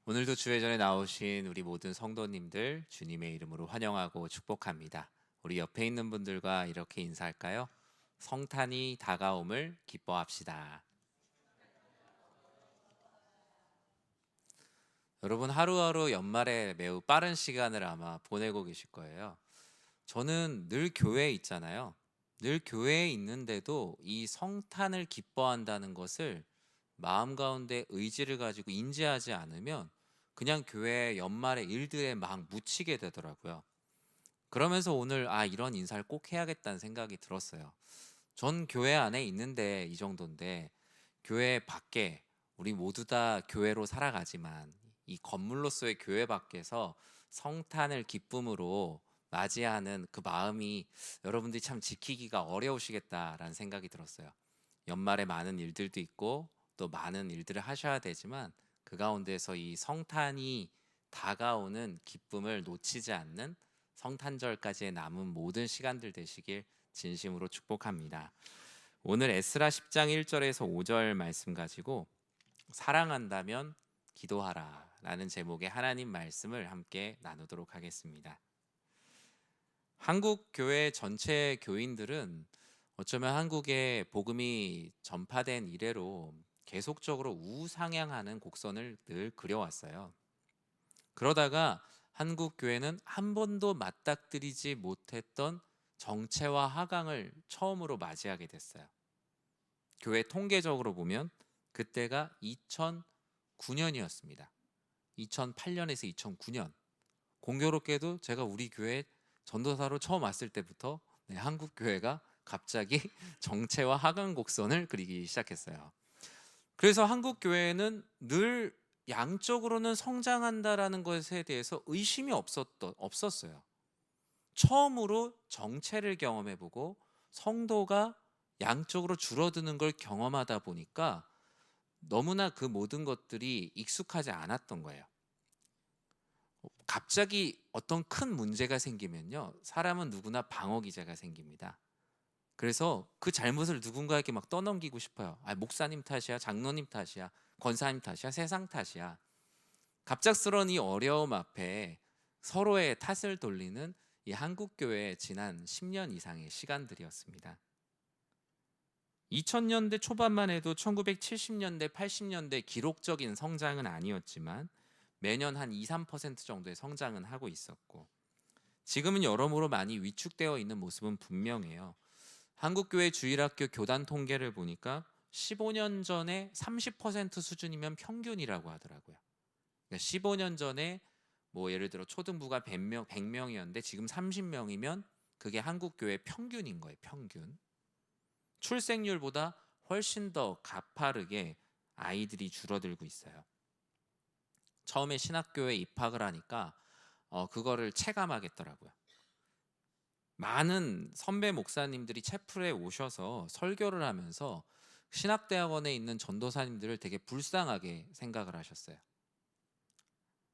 오늘도 주회전에 나오신 우리 모든 성도님들 주님의 이름으로 환영하고 축복합니다. 우리 옆에 있는 분들과 이렇게 인사할까요? 성탄이 다가옴을 기뻐합시다. 여러분 하루하루 연말에 매우 빠른 시간을 아마 보내고 계실 거예요. 저는 늘 교회에 있잖아요. 늘 교회에 있는데도 이 성탄을 기뻐한다는 것을 마음 가운데 의지를 가지고 인지하지 않으면 그냥 교회 연말의 일들에 막 묻히게 되더라고요. 그러면서 오늘 이런 인사를 꼭 해야겠다는 생각이 들었어요. 전 교회 안에 있는데 이 정도인데 교회 밖에 우리 모두 다 교회로 살아가지만 이 건물로서의 교회 밖에서 성탄을 기쁨으로 맞이하는 그 마음이 여러분들이 참 지키기가 어려우시겠다라는 생각이 들었어요. 연말에 많은 일들도 있고 또 많은 일들을 하셔야 되지만 그 가운데서 이 성탄이 다가오는 기쁨을 놓치지 않는 성탄절까지의 남은 모든 시간들 되시길 진심으로 축복합니다. 오늘 에스라 10장 1절에서 5절 말씀 가지고 사랑한다면 기도하라 라는 제목의 하나님 말씀을 함께 나누도록 하겠습니다. 한국 교회 전체 교인들은 어쩌면 한국에 복음이 전파된 이래로 계속적으로 우상향하는 곡선을 늘 그려왔어요. 그러다가 한국 교회는 한 번도 맞닥뜨리지 못했던 정체와 하강을 처음으로 맞이하게 됐어요. 교회 통계적으로 보면 그때가 2009년이었습니다. 2008년에서 2009년. 공교롭게도 제가 우리 교회 전도사로 처음 왔을 때부터 한국 교회가 갑자기 정체와 하강 곡선을 그리기 시작했어요. 그래서 한국 교회는 늘 양적으로는 성장한다라는 것에 대해서 의심이 없었어요. 처음으로 정체를 경험해보고 성도가 양적으로 줄어드는 걸 경험하다 보니까 너무나 그 모든 것들이 익숙하지 않았던 거예요. 갑자기 어떤 큰 문제가 생기면요, 사람은 누구나 방어 기제가 생깁니다. 그래서 그 잘못을 누군가에게 막 떠넘기고 싶어요. 목사님 탓이야, 장로님 탓이야, 권사님 탓이야, 세상 탓이야. 갑작스러운 이 어려움 앞에 서로의 탓을 돌리는 이 한국 교회의 지난 10년 이상의 시간들이었습니다. 2000년대 초반만 해도 1970년대, 80년대 기록적인 성장은 아니었지만 매년 한 2, 3% 정도의 성장은 하고 있었고, 지금은 여러모로 많이 위축되어 있는 모습은 분명해요. 한국교회 주일학교 교단 통계를 보니까 15년 전에 30% 수준이면 평균이라고 하더라고요. 그러니까 15년 전에 뭐 예를 들어 초등부가 100명이었는데 지금 30명이면 그게 한국교회 평균인 거예요. 평균. 출생률보다 훨씬 더 가파르게 아이들이 줄어들고 있어요. 처음에 신학교에 입학을 하니까 그거를 체감하겠더라고요. 많은 선배 목사님들이 채플에 오셔서 설교를 하면서 신학대학원에 있는 전도사님들을 되게 불쌍하게 생각을 하셨어요.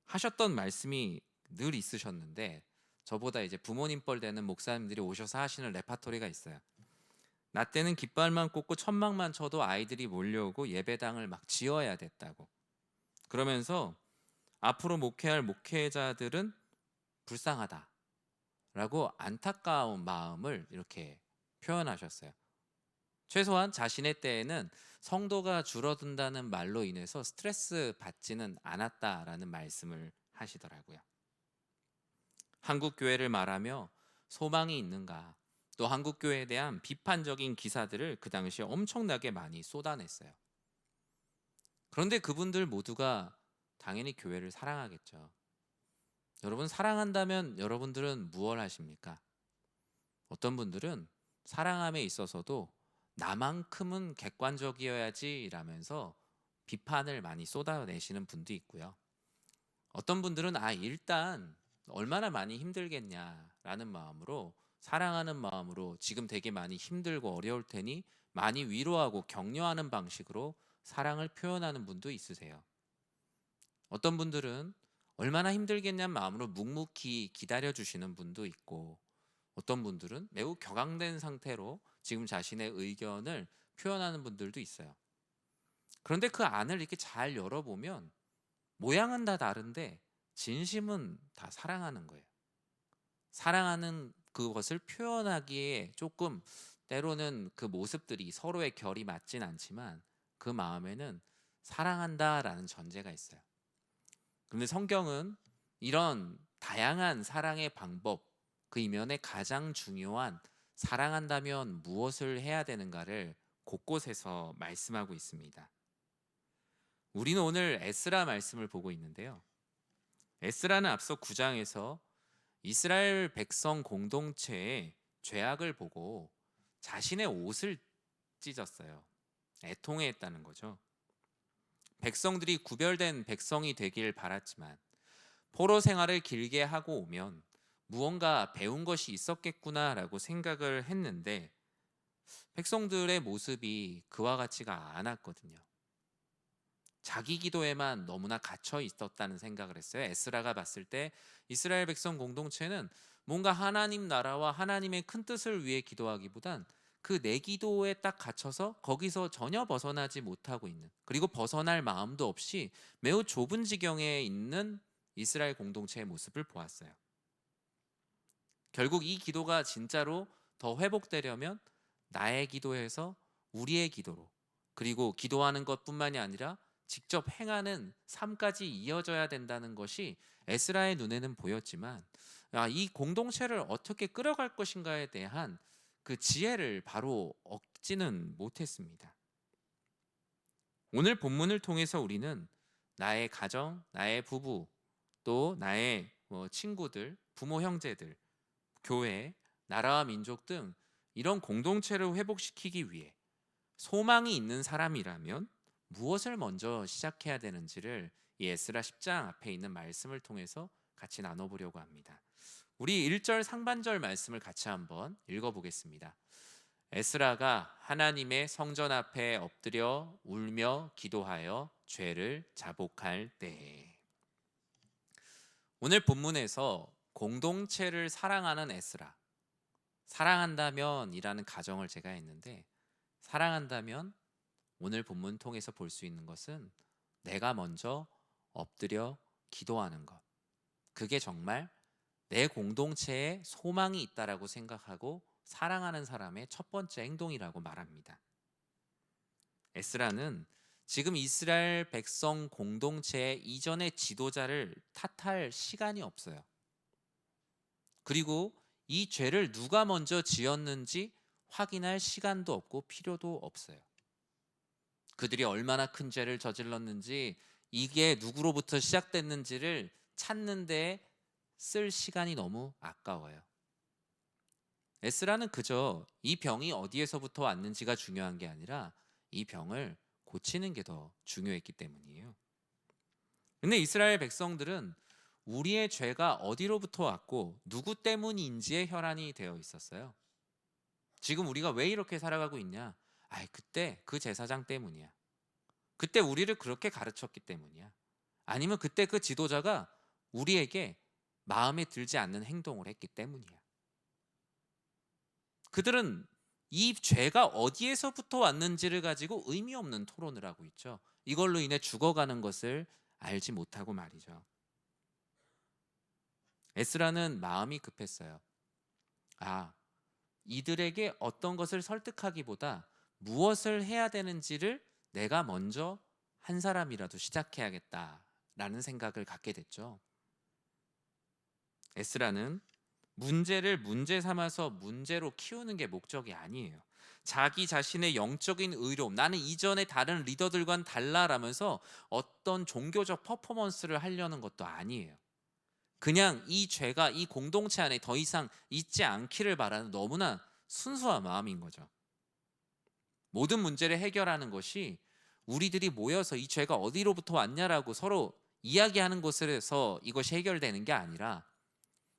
하셨던 말씀이 늘 있으셨는데, 저보다 이제 부모님 뻘 되는 목사님들이 오셔서 하시는 레파토리가 있어요. 나 때는 깃발만 꽂고 천막만 쳐도 아이들이 몰려오고 예배당을 막 지어야 됐다고. 그러면서 앞으로 목회할 목회자들은 불쌍하다라고 안타까운 마음을 이렇게 표현하셨어요. 최소한 자신의 때에는 성도가 줄어든다는 말로 인해서 스트레스 받지는 않았다라는 말씀을 하시더라고요. 한국 교회를 말하며 소망이 있는가, 또 한국 교회에 대한 비판적인 기사들을 그 당시에 엄청나게 많이 쏟아냈어요. 그런데 그분들 모두가 당연히 교회를 사랑하겠죠. 여러분 사랑한다면 여러분들은 무엇 하십니까? 어떤 분들은 사랑함에 있어서도 나만큼은 객관적이어야지 라면서 비판을 많이 쏟아내시는 분도 있고요. 어떤 분들은 일단 얼마나 많이 힘들겠냐라는 마음으로, 사랑하는 마음으로 지금 되게 많이 힘들고 어려울 테니 많이 위로하고 격려하는 방식으로 사랑을 표현하는 분도 있으세요. 어떤 분들은 얼마나 힘들겠냐는 마음으로 묵묵히 기다려주시는 분도 있고, 어떤 분들은 매우 격앙된 상태로 지금 자신의 의견을 표현하는 분들도 있어요. 그런데 그 안을 이렇게 잘 열어보면 모양은 다 다른데 진심은 다 사랑하는 거예요. 사랑하는 그것을 표현하기에 조금 때로는 그 모습들이 서로의 결이 맞진 않지만 그 마음에는 사랑한다라는 전제가 있어요. 근데 성경은 이런 다양한 사랑의 방법, 그 이면에 가장 중요한 사랑한다면 무엇을 해야 되는가를 곳곳에서 말씀하고 있습니다. 우리는 오늘 에스라 말씀을 보고 있는데요. 에스라는 앞서 9장에서 이스라엘 백성 공동체의 죄악을 보고 자신의 옷을 찢었어요. 애통해했다는 거죠. 백성들이 구별된 백성이 되길 바랐지만 포로 생활을 길게 하고 오면 무언가 배운 것이 있었겠구나라고 생각을 했는데 백성들의 모습이 그와 같지가 않았거든요. 자기 기도에만 너무나 갇혀 있었다는 생각을 했어요. 에스라가 봤을 때 이스라엘 백성 공동체는 뭔가 하나님 나라와 하나님의 큰 뜻을 위해 기도하기보단 그 내 기도에 딱 갇혀서 거기서 전혀 벗어나지 못하고 있는, 그리고 벗어날 마음도 없이 매우 좁은 지경에 있는 이스라엘 공동체의 모습을 보았어요. 결국 이 기도가 진짜로 더 회복되려면 나의 기도에서 우리의 기도로, 그리고 기도하는 것뿐만이 아니라 직접 행하는 삶까지 이어져야 된다는 것이 에스라의 눈에는 보였지만, 이 공동체를 어떻게 끌어갈 것인가에 대한 그 지혜를 바로 얻지는 못했습니다. 오늘 본문을 통해서 우리는 나의 가정, 나의 부부, 또 나의 친구들, 부모, 형제들, 교회, 나라와 민족 등 이런 공동체를 회복시키기 위해 소망이 있는 사람이라면 무엇을 먼저 시작해야 되는지를 이 에스라 10장 앞에 있는 말씀을 통해서 같이 나눠보려고 합니다. 우리 1절 상반절 말씀을 같이 한번 읽어보겠습니다. 에스라가 하나님의 성전 앞에 엎드려 울며 기도하여 죄를 자복할 때에. 오늘 본문에서 공동체를 사랑하는 에스라, 사랑한다면 이라는 가정을 제가 했는데, 사랑한다면 오늘 본문 통해서 볼 수 있는 것은 내가 먼저 엎드려 기도하는 것, 그게 정말 내 공동체에 소망이 있다라고 생각하고 사랑하는 사람의 첫 번째 행동이라고 말합니다. 에스라는 지금 이스라엘 백성 공동체의 이전의 지도자를 탓할 시간이 없어요. 그리고 이 죄를 누가 먼저 지었는지 확인할 시간도 없고 필요도 없어요. 그들이 얼마나 큰 죄를 저질렀는지, 이게 누구로부터 시작됐는지를 찾는 데 쓸 시간이 너무 아까워요. 에스라는 그저 이 병이 어디에서부터 왔는지가 중요한 게 아니라 이 병을 고치는 게 더 중요했기 때문이에요. 근데 이스라엘 백성들은 우리의 죄가 어디로부터 왔고 누구 때문인지에 혈안이 되어 있었어요. 지금 우리가 왜 이렇게 살아가고 있냐? 그때 그 제사장 때문이야. 그때 우리를 그렇게 가르쳤기 때문이야. 아니면 그때 그 지도자가 우리에게 마음에 들지 않는 행동을 했기 때문이야. 그들은 이 죄가 어디에서부터 왔는지를 가지고 의미 없는 토론을 하고 있죠. 이걸로 인해 죽어가는 것을 알지 못하고 말이죠. 에스라는 마음이 급했어요. 이들에게 어떤 것을 설득하기보다 무엇을 해야 되는지를 내가 먼저 한 사람이라도 시작해야겠다라는 생각을 갖게 됐죠. 에스라는 문제를 문제 삼아서 문제로 키우는 게 목적이 아니에요. 자기 자신의 영적인 의로움, 나는 이전에 다른 리더들과는 달라라면서 어떤 종교적 퍼포먼스를 하려는 것도 아니에요. 그냥 이 죄가 이 공동체 안에 더 이상 있지 않기를 바라는 너무나 순수한 마음인 거죠. 모든 문제를 해결하는 것이 우리들이 모여서 이 죄가 어디로부터 왔냐라고 서로 이야기하는 곳에서 이것이 해결되는 게 아니라,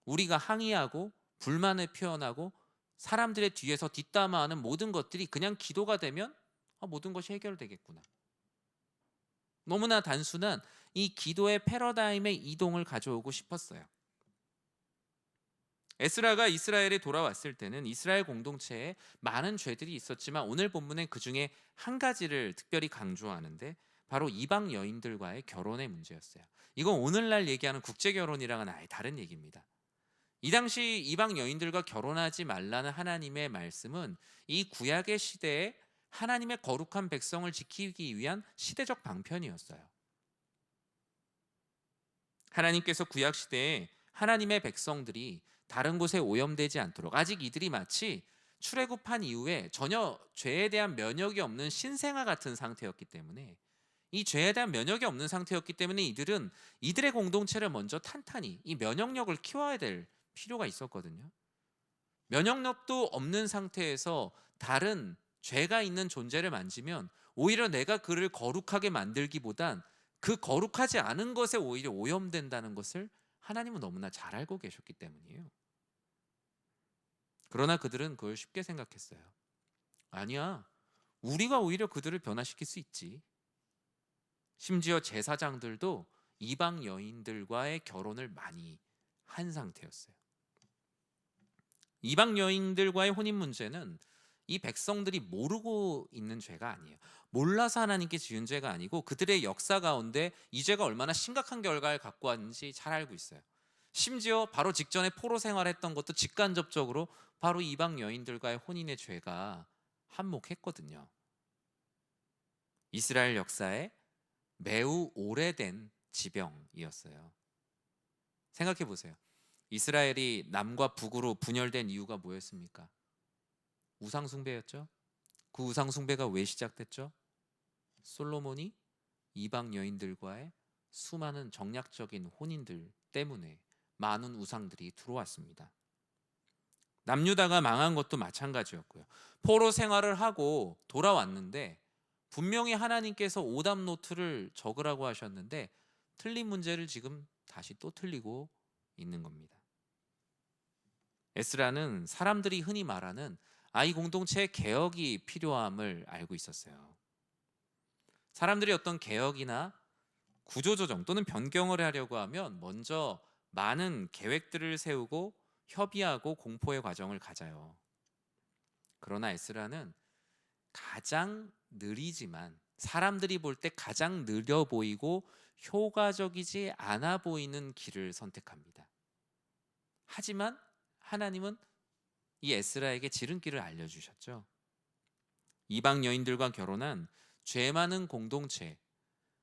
우리가 항의하고 불만을 표현하고 사람들의 뒤에서 뒷담화하는 모든 것들이 그냥 기도가 되면 모든 것이 해결되겠구나. 너무나 단순한 이 기도의 패러다임의 이동을 가져오고 싶었어요. 에스라가 이스라엘에 돌아왔을 때는 이스라엘 공동체에 많은 죄들이 있었지만 오늘 본문은 그 중에 한 가지를 특별히 강조하는데, 바로 이방 여인들과의 결혼의 문제였어요. 이건 오늘날 얘기하는 국제 결혼이랑은 아예 다른 얘기입니다. 이 당시 이방 여인들과 결혼하지 말라는 하나님의 말씀은 이 구약의 시대에 하나님의 거룩한 백성을 지키기 위한 시대적 방편이었어요. 하나님께서 구약 시대에 하나님의 백성들이 다른 곳에 오염되지 않도록, 아직 이들이 마치 출애굽한 이후에 전혀 죄에 대한 면역이 없는 신생아 같은 상태였기 때문에, 이 죄에 대한 면역이 없는 상태였기 때문에 이들은 이들의 공동체를 먼저 탄탄히 이 면역력을 키워야 될 필요가 있었거든요. 면역력도 없는 상태에서 다른 죄가 있는 존재를 만지면 오히려 내가 그를 거룩하게 만들기보단 그 거룩하지 않은 것에 오히려 오염된다는 것을 하나님은 너무나 잘 알고 계셨기 때문이에요. 그러나 그들은 그걸 쉽게 생각했어요. 아니야, 우리가 오히려 그들을 변화시킬 수 있지. 심지어 제사장들도 이방 여인들과의 결혼을 많이 한 상태였어요. 이방 여인들과의 혼인 문제는 이 백성들이 모르고 있는 죄가 아니에요. 몰라서 하나님께 지은 죄가 아니고 그들의 역사 가운데 이 죄가 얼마나 심각한 결과를 갖고 왔는지 잘 알고 있어요. 심지어 바로 직전에 포로 생활했던 것도 직간접적으로 바로 이방 여인들과의 혼인의 죄가 한몫했거든요. 이스라엘 역사에 매우 오래된 지병이었어요. 생각해 보세요. 이스라엘이 남과 북으로 분열된 이유가 뭐였습니까? 우상 숭배였죠. 그 우상 숭배가 왜 시작됐죠? 솔로몬이 이방 여인들과의 수많은 정략적인 혼인들 때문에 많은 우상들이 들어왔습니다. 남유다가 망한 것도 마찬가지였고요. 포로 생활을 하고 돌아왔는데 분명히 하나님께서 오답 노트를 적으라고 하셨는데 틀린 문제를 지금 다시 또 틀리고 있는 겁니다. 에스라는 사람들이 흔히 말하는 아이 공동체의 개혁이 필요함을 알고 있었어요. 사람들이 어떤 개혁이나 구조조정 또는 변경을 하려고 하면 먼저 많은 계획들을 세우고 협의하고 공포의 과정을 가져요. 그러나 에스라는 가장 느리지만 사람들이 볼 때 가장 느려 보이고 효과적이지 않아 보이는 길을 선택합니다. 하지만 하나님은 이 에스라에게 지름길을 알려주셨죠. 이방 여인들과 결혼한 죄 많은 공동체,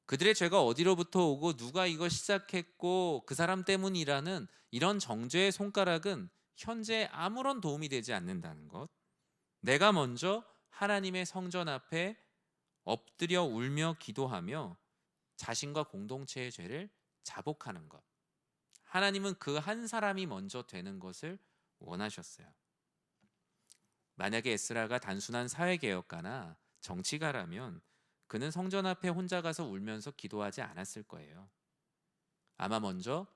그들의 죄가 어디로부터 오고 누가 이걸 시작했고 그 사람 때문이라는 이런 정죄의 손가락은 현재 아무런 도움이 되지 않는다는 것, 내가 먼저 하나님의 성전 앞에 엎드려 울며 기도하며 자신과 공동체의 죄를 자복하는 것, 하나님은 그 한 사람이 먼저 되는 것을 원하셨어요. 만약에 에스라가 단순한 사회개혁가나 정치가라면 그는 성전 앞에 혼자 가서 울면서 기도하지 않았을 거예요. 아마 먼저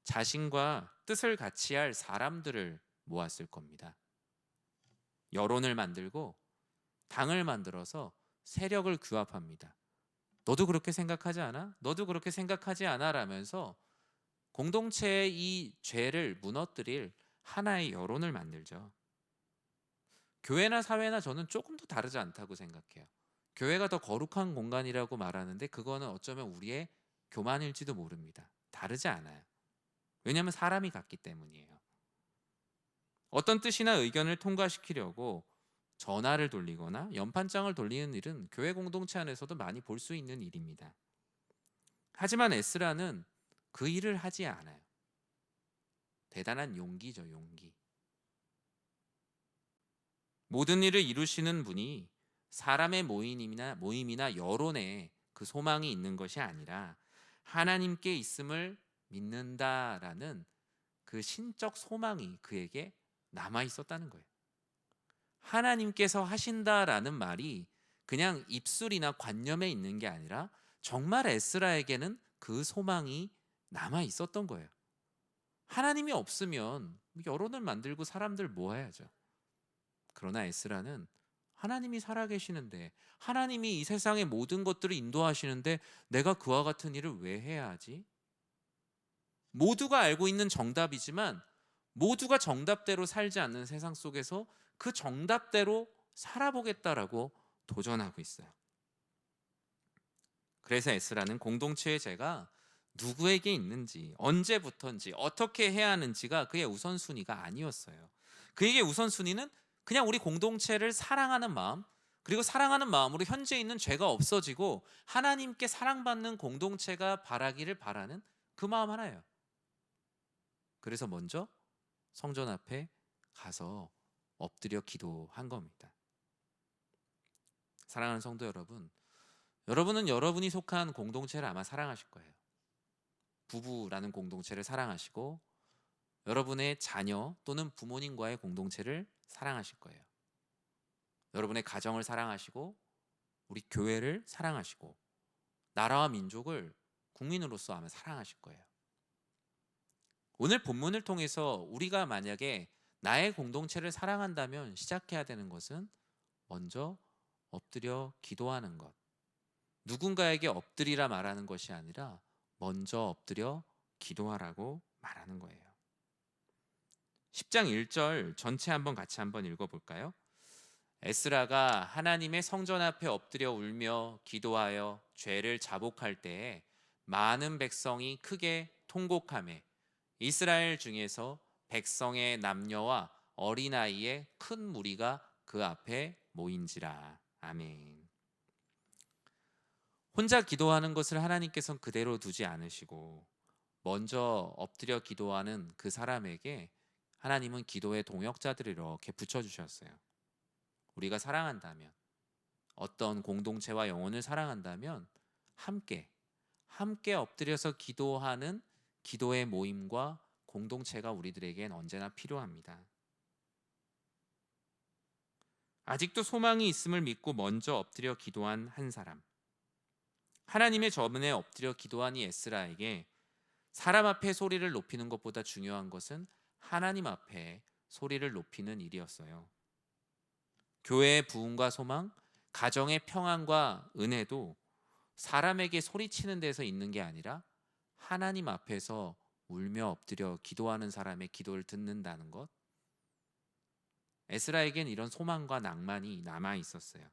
자신과 뜻을 같이 할 사람들을 모았을 겁니다. 여론을 만들고 당을 만들어서 세력을 규합합니다. 너도 그렇게 생각하지 않아? 너도 그렇게 생각하지 않아? 라면서 공동체의 이 죄를 무너뜨릴 하나의 여론을 만들죠. 교회나 사회나 저는 조금 더 다르지 않다고 생각해요. 교회가 더 거룩한 공간이라고 말하는데 그거는 어쩌면 우리의 교만일지도 모릅니다. 다르지 않아요. 왜냐하면 사람이 같기 때문이에요. 어떤 뜻이나 의견을 통과시키려고 전화를 돌리거나 연판장을 돌리는 일은 교회 공동체 안에서도 많이 볼 수 있는 일입니다. 하지만 에스라는 그 일을 하지 않아요. 대단한 용기죠, 용기. 모든 일을 이루시는 분이 사람의 모임이나 여론에 그 소망이 있는 것이 아니라 하나님께 있음을 믿는다라는 그 신적 소망이 그에게 남아 있었다는 거예요. 하나님께서 하신다라는 말이 그냥 입술이나 관념에 있는 게 아니라 정말 에스라에게는 그 소망이 남아 있었던 거예요. 하나님이 없으면 여론을 만들고 사람들 모아야죠. 그러나 에스라는 하나님이 살아계시는데, 하나님이 이 세상의 모든 것들을 인도하시는데 내가 그와 같은 일을 왜 해야 하지? 모두가 알고 있는 정답이지만 모두가 정답대로 살지 않는 세상 속에서 그 정답대로 살아보겠다라고 도전하고 있어요. 그래서 에스라는 공동체의 죄가 누구에게 있는지, 언제부터인지, 어떻게 해야 하는지가 그의 우선순위가 아니었어요. 그에게 우선순위는 그냥 우리 공동체를 사랑하는 마음, 그리고 사랑하는 마음으로 현재 있는 죄가 없어지고 하나님께 사랑받는 공동체가 바라기를 바라는 그 마음 하나예요. 그래서 먼저 성전 앞에 가서 엎드려 기도한 겁니다. 사랑하는 성도 여러분, 여러분은 여러분이 속한 공동체를 아마 사랑하실 거예요. 부부라는 공동체를 사랑하시고 여러분의 자녀 또는 부모님과의 공동체를 사랑하실 거예요. 여러분의 가정을 사랑하시고 우리 교회를 사랑하시고 나라와 민족을 국민으로서 아마 사랑하실 거예요. 오늘 본문을 통해서 우리가 만약에 나의 공동체를 사랑한다면 시작해야 되는 것은 먼저 엎드려 기도하는 것. 누군가에게 엎드리라 말하는 것이 아니라 먼저 엎드려 기도하라고 말하는 거예요. 10장 1절 전체 같이 한번 읽어볼까요? 에스라가 하나님의 성전 앞에 엎드려 울며 기도하여 죄를 자복할 때에 많은 백성이 크게 통곡하매 이스라엘 중에서 백성의 남녀와 어린아이의 큰 무리가 그 앞에 모인지라. 아멘. 혼자 기도하는 것을 하나님께서는 그대로 두지 않으시고 먼저 엎드려 기도하는 그 사람에게 하나님은 기도의 동역자들을 이렇게 붙여주셨어요. 우리가 사랑한다면, 어떤 공동체와 영혼을 사랑한다면 함께 엎드려서 기도하는 기도의 모임과 공동체가 우리들에겐 언제나 필요합니다. 아직도 소망이 있음을 믿고 먼저 엎드려 기도한 한 사람, 하나님의 저문에 엎드려 기도한 이 에스라에게 사람 앞에 소리를 높이는 것보다 중요한 것은 하나님 앞에 소리를 높이는 일이었어요. 교회의 부흥과 소망, 가정의 평안과 은혜도 사람에게 소리치는 데서 있는 게 아니라 하나님 앞에서 울며 엎드려 기도하는 사람의 기도를 듣는다는 것. 에스라에겐 이런 소망과 낭만이 남아 있었어요.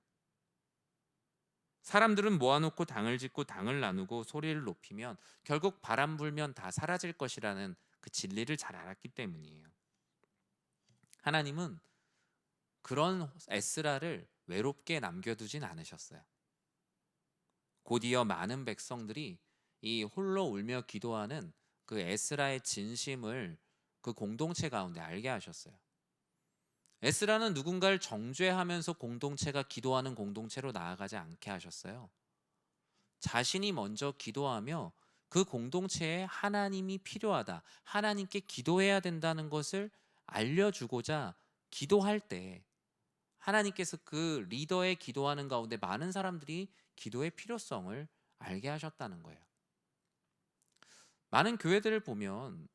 사람들은 모아놓고 당을 짓고 당을 나누고 소리를 높이면 결국 바람 불면 다 사라질 것이라는 그 진리를 잘 알았기 때문이에요. 하나님은 그런 에스라를 외롭게 남겨두진 않으셨어요. 곧이어 많은 백성들이 이 홀로 울며 기도하는 그 에스라의 진심을 그 공동체 가운데 알게 하셨어요. 에스라는 누군가를 정죄하면서 공동체가 기도하는 공동체로 나아가지 않게 하셨어요. 자신이 먼저 기도하며 그 공동체에 하나님이 필요하다, 하나님께 기도해야 된다는 것을 알려주고자 기도할 때 하나님께서 그 리더의 기도하는 가운데 많은 사람들이 기도의 필요성을 알게 하셨다는 거예요. 많은 교회들을 보면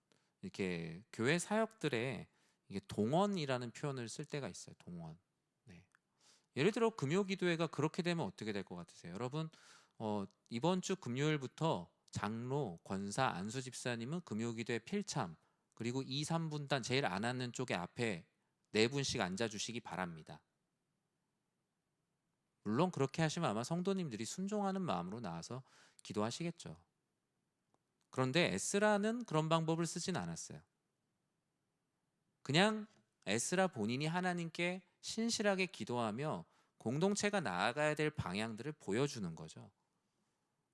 이렇게 교회 사역들에 이게 동원이라는 표현을 쓸 때가 있어요. 동원. 네. 예를 들어 금요기도회가 그렇게 되면 어떻게 될 것 같으세요? 여러분, 이번 주 금요일부터 장로, 권사, 안수 집사님은 금요기도회 필참, 그리고 2, 3분단 제일 안 앉는 쪽에 앞에 4분씩 앉아주시기 바랍니다. 물론 그렇게 하시면 아마 성도님들이 순종하는 마음으로 나와서 기도하시겠죠. 그런데 에스라는 그런 방법을 쓰진 않았어요. 그냥 에스라 본인이 하나님께 신실하게 기도하며 공동체가 나아가야 될 방향들을 보여주는 거죠.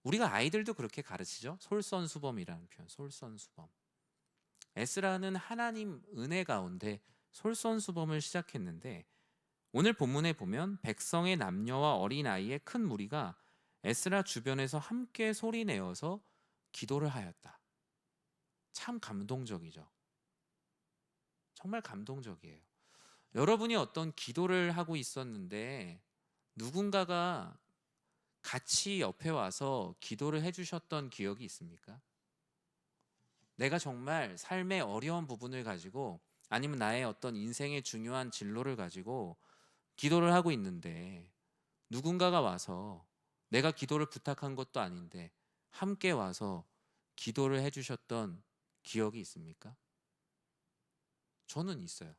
우리가 아이들도 그렇게 가르치죠. 솔선수범이라는 표현, 솔선수범. 에스라는 하나님 은혜 가운데 솔선수범을 시작했는데 오늘 본문에 보면 백성의 남녀와 어린아이의 큰 무리가 에스라 주변에서 함께 소리내어서 기도를 하였다. 참 감동적이죠. 정말 감동적이에요. 여러분이 어떤 기도를 하고 있었는데 누군가가 같이 옆에 와서 기도를 해주셨던 기억이 있습니까? 내가 정말 삶의 어려운 부분을 가지고 아니면 나의 어떤 인생의 중요한 진로를 가지고 기도를 하고 있는데 누군가가 와서 내가 기도를 부탁한 것도 아닌데 함께 와서 기도를 해주셨던 기억이 있습니까? 저는 있어요.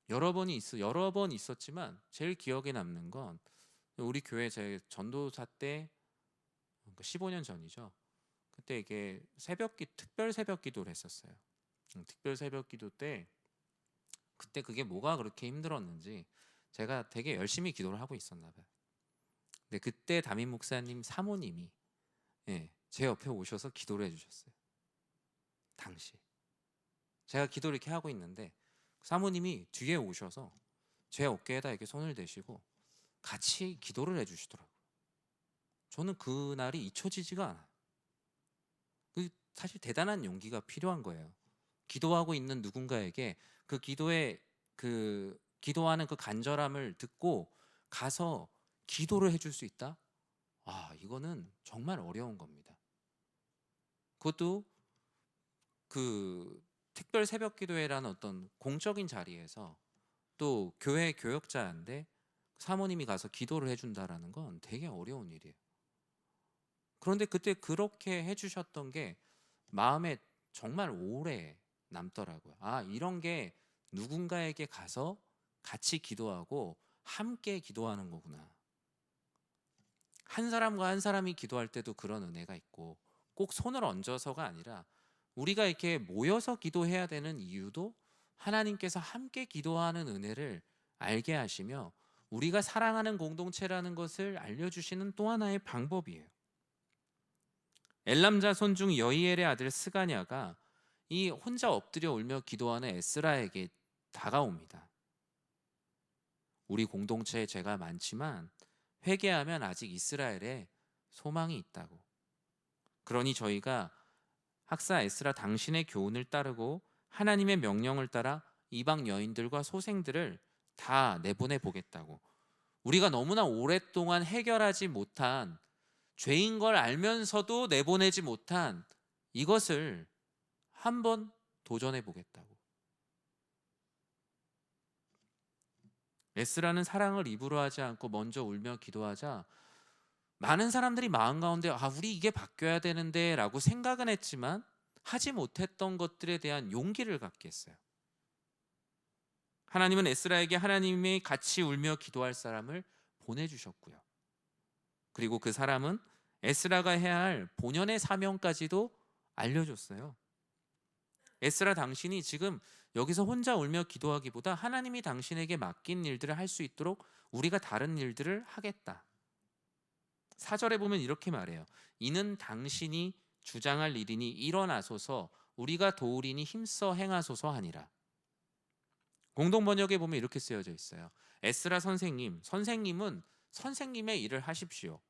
여러 번 있었지만 제일 기억에 남는 건 우리 교회 제 전도사 때 그 15년 전이죠. 그때 이게 특별 새벽 기도를 했었어요. 특별 새벽 기도 때 그때 그게 뭐가 그렇게 힘들었는지 제가 되게 열심히 기도를 하고 있었나 봐요. 근데 그때 담임 목사님 사모님이 제 옆에 오셔서 기도를 해주셨어요. 당시 제가 기도를 이렇게 하고 있는데 사모님이 뒤에 오셔서 제 어깨에다 이렇게 손을 대시고 같이 기도를 해주시더라고요. 저는 그날이 잊혀지지가 않아요. 사실 대단한 용기가 필요한 거예요. 기도하고 있는 누군가에게 그 기도하는 그 간절함을 듣고 가서 기도를 해줄 수 있다? 이거는 정말 어려운 겁니다. 그것도 그 특별 새벽 기도회라는 어떤 공적인 자리에서 또 교회 교역자인데 사모님이 가서 기도를 해준다라는 건 되게 어려운 일이에요. 그런데 그때 그렇게 해주셨던 게 마음에 정말 오래 남더라고요. 이런 게 누군가에게 가서 같이 기도하고 함께 기도하는 거구나. 한 사람과 한 사람이 기도할 때도 그런 은혜가 있고 꼭 손을 얹어서가 아니라 우리가 이렇게 모여서 기도해야 되는 이유도 하나님께서 함께 기도하는 은혜를 알게 하시며 우리가 사랑하는 공동체라는 것을 알려주시는 또 하나의 방법이에요. 엘람 자손 중 여이엘의 아들 스가냐가 이 혼자 엎드려 울며 기도하는 에스라에게 다가옵니다. 우리 공동체에 죄가 많지만 회개하면 아직 이스라엘에 소망이 있다고. 그러니 저희가 학사 에스라 당신의 교훈을 따르고 하나님의 명령을 따라 이방 여인들과 소생들을 다 내보내 보겠다고. 우리가 너무나 오랫동안 해결하지 못한 죄인 걸 알면서도 내보내지 못한 이것을 한번 도전해 보겠다고. 에스라는 사랑을 입으로 하지 않고 먼저 울며 기도하자 많은 사람들이 마음 가운데 우리 이게 바뀌어야 되는데 라고 생각은 했지만 하지 못했던 것들에 대한 용기를 갖게 했어요. 하나님은 에스라에게 하나님이 같이 울며 기도할 사람을 보내주셨고요. 그리고 그 사람은 에스라가 해야 할 본연의 사명까지도 알려줬어요. 에스라 당신이 지금 여기서 혼자 울며 기도하기보다 하나님이 당신에게 맡긴 일들을 할 수 있도록 우리가 다른 일들을 하겠다. 4절에 보면 이렇게 말해요. 이는 당신이 주장할 일이니 일어나소서 우리가 도우리니 힘써 행하소서 하니라. 공동번역에 보면 이렇게 쓰여져 있어요. 에스라 선생님은 선생님의 일을 하십시오.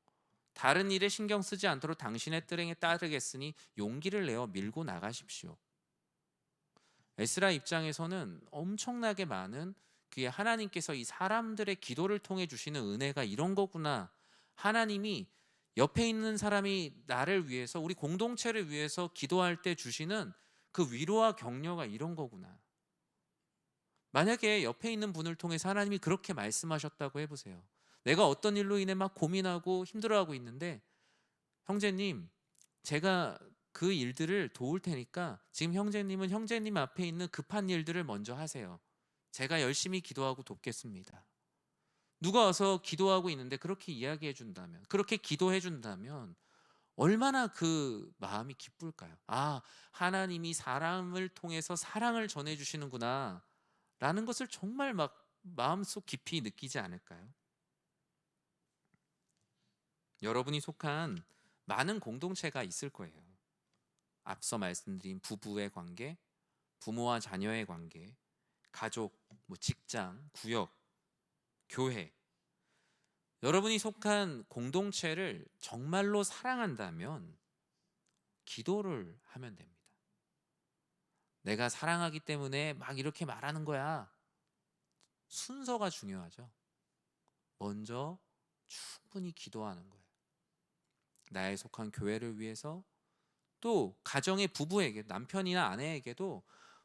다른 일에 신경 쓰지 않도록 당신의 뜻에 따르겠으니 용기를 내어 밀고 나가십시오. 에스라 입장에서는 엄청나게 많은 그의 하나님께서 이 사람들의 기도를 통해 주시는 은혜가 이런 거구나. 하나님이 옆에 있는 사람이 나를 위해서 우리 공동체를 위해서 기도할 때 주시는 그 위로와 격려가 이런 거구나. 만약에 옆에 있는 분을 통해서 하나님이 그렇게 말씀하셨다고 해보세요. 내가 어떤 일로 인해 막 고민하고 힘들어하고 있는데 형제님 제가 그 일들을 도울 테니까 지금 형제님은 형제님 앞에 있는 급한 일들을 먼저 하세요. 제가 열심히 기도하고 돕겠습니다. 누가 와서 기도하고 있는데 그렇게 이야기해 준다면, 그렇게 기도해 준다면 얼마나 그 마음이 기쁠까요? 하나님이 사람을 통해서 사랑을 전해 주시는구나 라는 것을 정말 막 마음속 깊이 느끼지 않을까요? 여러분이 속한 많은 공동체가 있을 거예요. 앞서 말씀드린 부부의 관계, 부모와 자녀의 관계, 가족, 직장, 구역, 교회. 여러분이 속한 공동체를 정말로 사랑한다면 기도를 하면 됩니다. 내가 사랑하기 때문에 막 이렇게 말하는 거야. 순서가 중요하죠. 먼저 충분히 기도하는 거예요. 나의 속한 교회를 위해서 또 가정의 부부에게 남편이나 아내에게도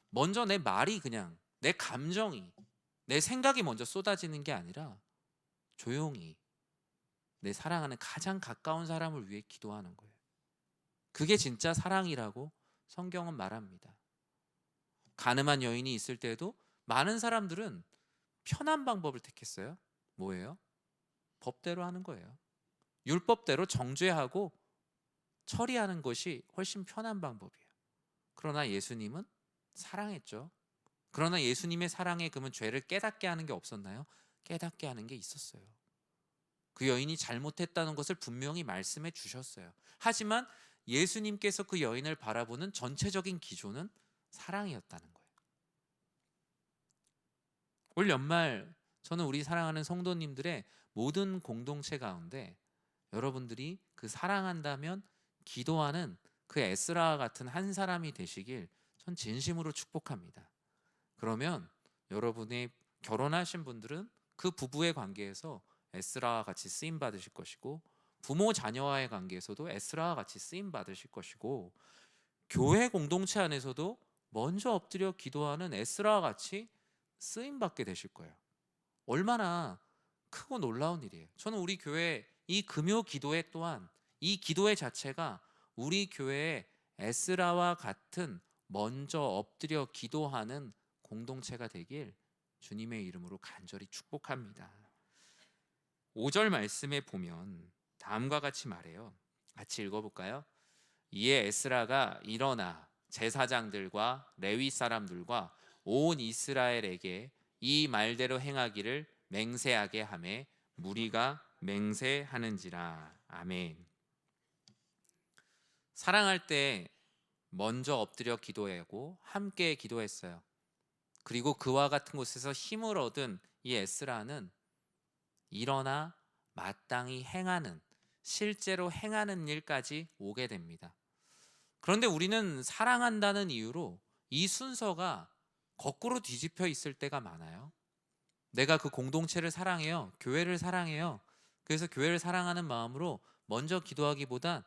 먼저 내 말이 그냥 내 감정이 내 생각이 먼저 쏟아지는 게 아니라 조용히 내 사랑하는 가장 가까운 사람을 위해 기도하는 거예요. 그게 진짜 사랑이라고 성경은 말합니다. 가늠한 여인이 있을 때도 많은 사람들은 편한 방법을 택했어요. 뭐예요? 법대로 하는 거예요. 율법대로 정죄하고 처리하는 것이 훨씬 편한 방법이에요. 그러나 예수님은 사랑했죠. 그러나 예수님의 사랑에 그러면 죄를 깨닫게 하는 게 없었나요? 깨닫게 하는 게 있었어요. 그 여인이 잘못했다는 것을 분명히 말씀해 주셨어요. 하지만 예수님께서 그 여인을 바라보는 전체적인 기조는 사랑이었다는 거예요. 올 연말 저는 우리 사랑하는 성도님들의 모든 공동체 가운데 여러분들이 그 사랑한다면 기도하는 그 에스라와 같은 한 사람이 되시길 전 진심으로 축복합니다. 그러면 여러분의 결혼하신 분들은 그 부부의 관계에서 에스라와 같이 쓰임 받으실 것이고, 부모 자녀와의 관계에서도 에스라와 같이 쓰임 받으실 것이고, 교회 공동체 안에서도 먼저 엎드려 기도하는 에스라와 같이 쓰임 받게 되실 거예요. 얼마나 크고 놀라운 일이에요. 저는 우리 교회 이 금요 기도회 또한, 이 기도회 자체가 우리 교회의 에스라와 같은 먼저 엎드려 기도하는 공동체가 되길 주님의 이름으로 간절히 축복합니다. 5절 말씀에 보면 다음과 같이 말해요. 같이 읽어볼까요? 이에 에스라가 일어나 제사장들과 레위 사람들과 온 이스라엘에게 이 말대로 행하기를 맹세하게 하매 무리가 맹세하는지라. 아멘. 사랑할 때 먼저 엎드려 기도하고 함께 기도했어요. 그리고 그와 같은 곳에서 힘을 얻은 이 에스라는 일어나 마땅히 행하는, 실제로 행하는 일까지 오게 됩니다. 그런데 우리는 사랑한다는 이유로 이 순서가 거꾸로 뒤집혀 있을 때가 많아요. 내가 그 공동체를 사랑해요. 교회를 사랑해요. 그래서 교회를 사랑하는 마음으로 먼저 기도하기보단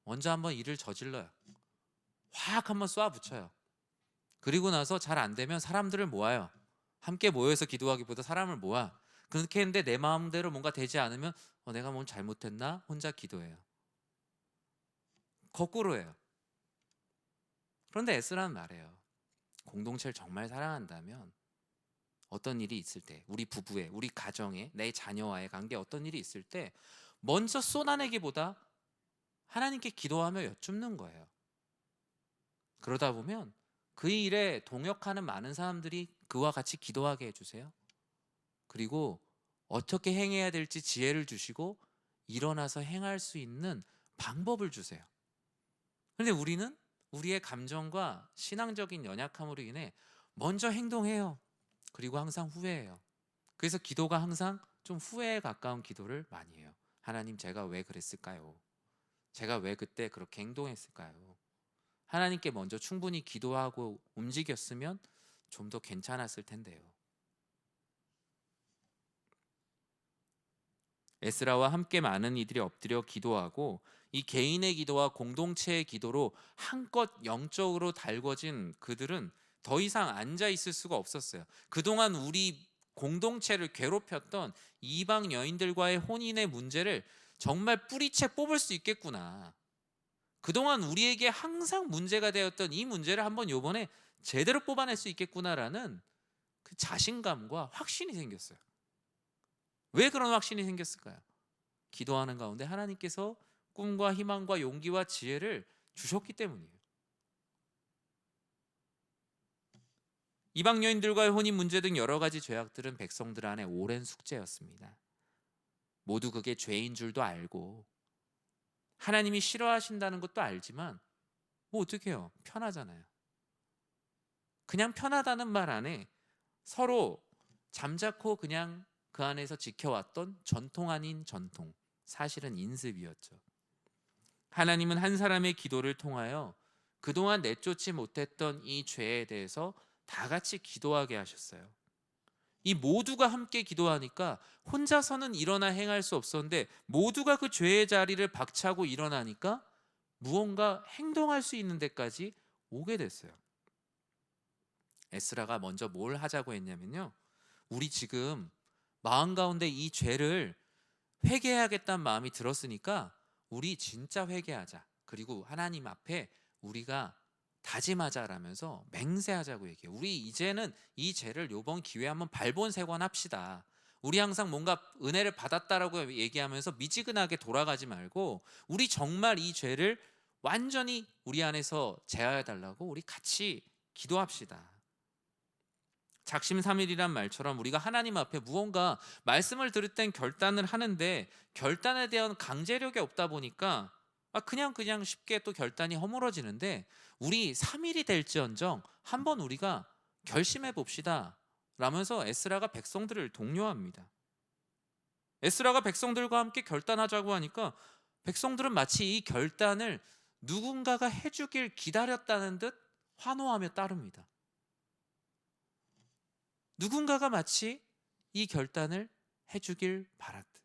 먼저 한번 일을 저질러요. 확 한번 쏴붙여요. 그리고 나서 잘 안 되면 사람들을 모아요. 함께 모여서 기도하기보다 사람을 모아. 그렇게 했는데 내 마음대로 뭔가 되지 않으면 내가 뭔 잘못했나? 혼자 기도해요. 거꾸로 해요. 그런데 에스라는 말해요. 공동체를 정말 사랑한다면 어떤 일이 있을 때, 우리 부부에, 우리 가정에, 내 자녀와의 관계에 어떤 일이 있을 때 먼저 쏟아내기보다 하나님께 기도하며 여쭙는 거예요. 그러다 보면 그 일에 동역하는 많은 사람들이 그와 같이 기도하게 해주세요. 그리고 어떻게 행해야 될지 지혜를 주시고 일어나서 행할 수 있는 방법을 주세요. 그런데 우리는 우리의 감정과 신앙적인 연약함으로 인해 먼저 행동해요. 그리고 항상 후회해요. 그래서 기도가 항상 좀 후회에 가까운 기도를 많이 해요. 하나님, 제가 왜 그랬을까요? 제가 왜 그때 그렇게 행동했을까요? 하나님께 먼저 충분히 기도하고 움직였으면 좀 더 괜찮았을 텐데요. 에스라와 함께 많은 이들이 엎드려 기도하고, 이 개인의 기도와 공동체의 기도로 한껏 영적으로 달궈진 그들은 더 이상 앉아 있을 수가 없었어요. 그동안 우리 공동체를 괴롭혔던 이방 여인들과의 혼인의 문제를 정말 뿌리채 뽑을 수 있겠구나. 그동안 우리에게 항상 문제가 되었던 이 문제를 한번 요번에 제대로 뽑아낼 수 있겠구나라는 그 자신감과 확신이 생겼어요. 왜 그런 확신이 생겼을까요? 기도하는 가운데 하나님께서 꿈과 희망과 용기와 지혜를 주셨기 때문이에요. 이방 여인들과의 혼인 문제 등 여러 가지 죄악들은 백성들 안에 오랜 숙제였습니다. 모두 그게 죄인 줄도 알고 하나님이 싫어하신다는 것도 알지만 뭐 어떻게 해요? 편하잖아요. 그냥 편하다는 말 안에 서로 잠자코 그냥 그 안에서 지켜왔던 전통 아닌 전통, 사실은 인습이었죠. 하나님은 한 사람의 기도를 통하여 그동안 내쫓지 못했던 이 죄에 대해서 다 같이 기도하게 하셨어요. 이 모두가 함께 기도하니까 혼자서는 일어나 행할 수 없었는데 모두가 그 죄의 자리를 박차고 일어나니까 무언가 행동할 수 있는 데까지 오게 됐어요. 에스라가 먼저 뭘 하자고 했냐면요, 우리 지금 마음 가운데 이 죄를 회개해야겠다는 마음이 들었으니까 우리 진짜 회개하자. 그리고 하나님 앞에 우리가 다짐하자라면서 맹세하자고 얘기해요. 우리 이제는 이 죄를 요번 기회에 한번 발본색원합시다. 우리 항상 뭔가 은혜를 받았다라고 얘기하면서 미지근하게 돌아가지 말고 우리 정말 이 죄를 완전히 우리 안에서 제하여 달라고 우리 같이 기도합시다. 작심삼일이란 말처럼 우리가 하나님 앞에 무언가 말씀을 들을 땐 결단을 하는데 결단에 대한 강제력이 없다 보니까 그냥 쉽게 또 결단이 허물어지는데, 우리 3일이 될지언정 한번 우리가 결심해 봅시다 라면서 에스라가 백성들을 독려합니다. 에스라가 백성들과 함께 결단하자고 하니까 백성들은 마치 이 결단을 누군가가 해주길 기다렸다는 듯 환호하며 따릅니다. 누군가가 마치 이 결단을 해주길 바랐듯.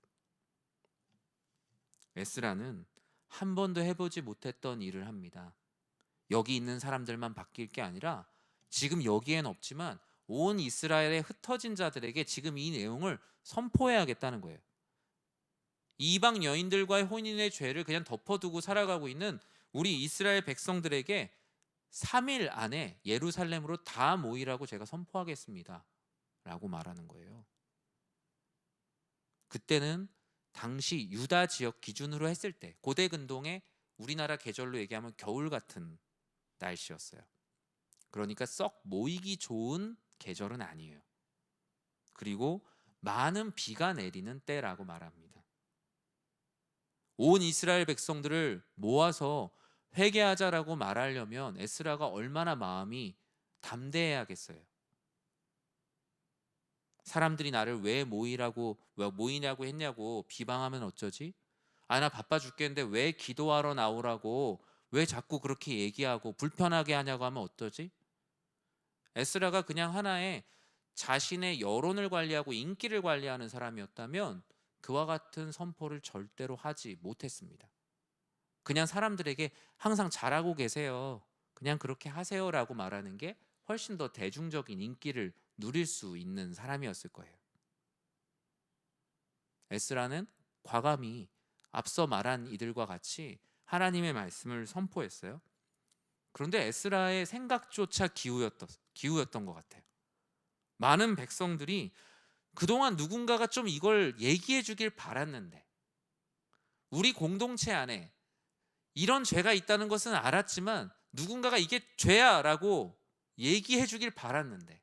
에스라는 한 번도 해보지 못했던 일을 합니다. 여기 있는 사람들만 바뀔 게 아니라 지금 여기엔 없지만 온 이스라엘에 흩어진 자들에게 지금 이 내용을 선포해야겠다는 거예요. 이방 여인들과의 혼인의 죄를 그냥 덮어두고 살아가고 있는 우리 이스라엘 백성들에게 3일 안에 예루살렘으로 다 모이라고 제가 선포하겠습니다 라고 말하는 거예요. 그때는 당시 유다 지역 기준으로 했을 때 고대 근동의 우리나라 계절로 얘기하면 겨울 같은 날씨였어요. 그러니까 썩 모이기 좋은 계절은 아니에요. 그리고 많은 비가 내리는 때라고 말합니다. 온 이스라엘 백성들을 모아서 회개하자라고 말하려면 에스라가 얼마나 마음이 담대해야겠어요. 사람들이 나를 왜 모이냐고 했냐고 비방하면 어쩌지? 나 바빠 죽겠는데 왜 기도하러 나오라고 왜 자꾸 그렇게 얘기하고 불편하게 하냐고 하면 어떠지? 에스라가 그냥 하나의 자신의 여론을 관리하고 인기를 관리하는 사람이었다면 그와 같은 선포를 절대로 하지 못했습니다. 그냥 사람들에게 항상 잘하고 계세요, 그냥 그렇게 하세요라고 말하는 게 훨씬 더 대중적인 인기를 누릴 수 있는 사람이었을 거예요. 에스라는 과감히 앞서 말한 이들과 같이 하나님의 말씀을 선포했어요. 그런데 에스라의 생각조차 기우였던 것 같아요. 많은 백성들이 그동안 누군가가 좀 이걸 얘기해 주길 바랐는데, 우리 공동체 안에 이런 죄가 있다는 것은 알았지만 누군가가 이게 죄야 라고 얘기해 주길 바랐는데,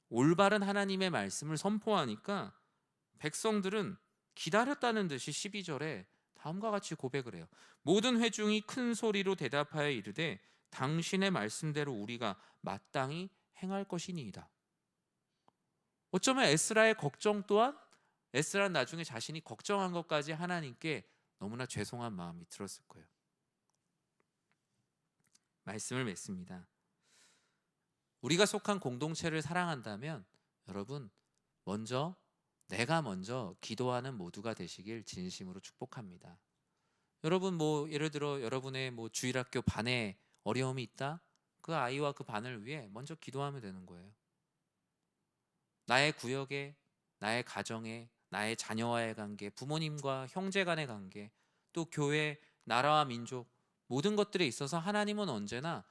올바른 하나님의 말씀을 선포하니까 백성들은 기다렸다는 듯이 12절에 다음과 같이 고백을 해요. 모든 회중이 큰 소리로 대답하여 이르되 당신의 말씀대로 우리가 마땅히 행할 것이니이다. 어쩌면 에스라의 걱정 또한, 에스라는 나중에 자신이 걱정한 것까지 하나님께 너무나 죄송한 마음이 들었을 거예요. 말씀을 맺습니다. 우리가 속한 공동체를 사랑한다면 여러분, 내가 먼저 기도하는 모두가 되시길 진심으로 축복합니다. 여러분 예를 들어 여러분의 주일학교 반에 어려움이 있다? 그 아이와 그 반을 위해 먼저 기도하면 되는 거예요. 나의 구역에, 나의 가정에, 나의 자녀와의 관계, 부모님과 형제 간의 관계, 또 교회, 나라와 민족, 모든 것들에 있어서 하나님은 언제나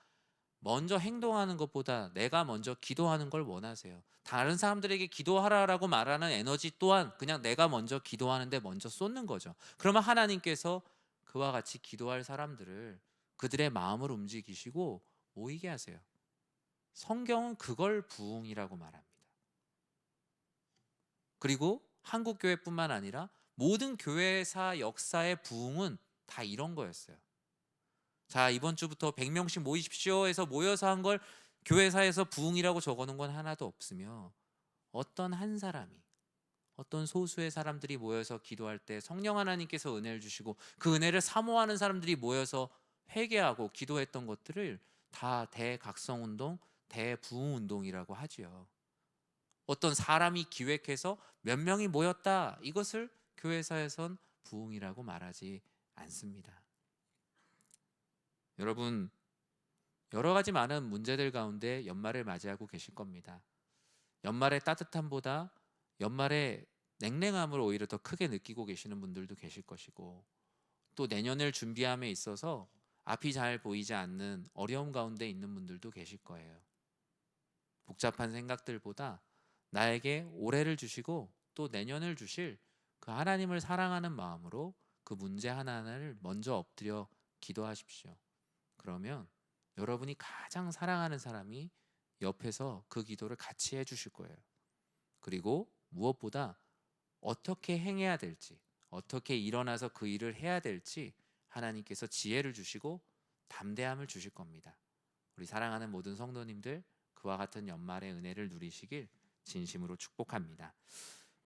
먼저 행동하는 것보다 내가 먼저 기도하는 걸 원하세요. 다른 사람들에게 기도하라라고 말하는 에너지 또한 그냥 내가 먼저 기도하는데 먼저 쏟는 거죠. 그러면 하나님께서 그와 같이 기도할 사람들을 그들의 마음을 움직이시고 모이게 하세요. 성경은 그걸 부흥이라고 말합니다. 그리고 한국 교회뿐만 아니라 모든 교회사 역사의 부흥은 다 이런 거였어요. 자, 이번 주부터 100명씩 모이십시오 해서 모여서 한 걸 교회사에서 부흥이라고 적어놓은 건 하나도 없으며, 어떤 한 사람이, 어떤 소수의 사람들이 모여서 기도할 때 성령 하나님께서 은혜를 주시고 그 은혜를 사모하는 사람들이 모여서 회개하고 기도했던 것들을 다 대각성운동, 대부흥운동이라고 하지요. 어떤 사람이 기획해서 몇 명이 모였다, 이것을 교회사에선 부흥이라고 말하지 않습니다. 여러분, 여러 가지 많은 문제들 가운데 연말을 맞이하고 계실 겁니다. 연말의 따뜻함보다 연말의 냉랭함을 오히려 더 크게 느끼고 계시는 분들도 계실 것이고, 또 내년을 준비함에 있어서 앞이 잘 보이지 않는 어려움 가운데 있는 분들도 계실 거예요. 복잡한 생각들보다 나에게 올해를 주시고 또 내년을 주실 그 하나님을 사랑하는 마음으로 그 문제 하나하나를 먼저 엎드려 기도하십시오. 그러면 여러분이 가장 사랑하는 사람이 옆에서 그 기도를 같이 해주실 거예요. 그리고 무엇보다 어떻게 행해야 될지, 어떻게 일어나서 그 일을 해야 될지 하나님께서 지혜를 주시고 담대함을 주실 겁니다. 우리 사랑하는 모든 성도님들, 그와 같은 연말의 은혜를 누리시길 진심으로 축복합니다.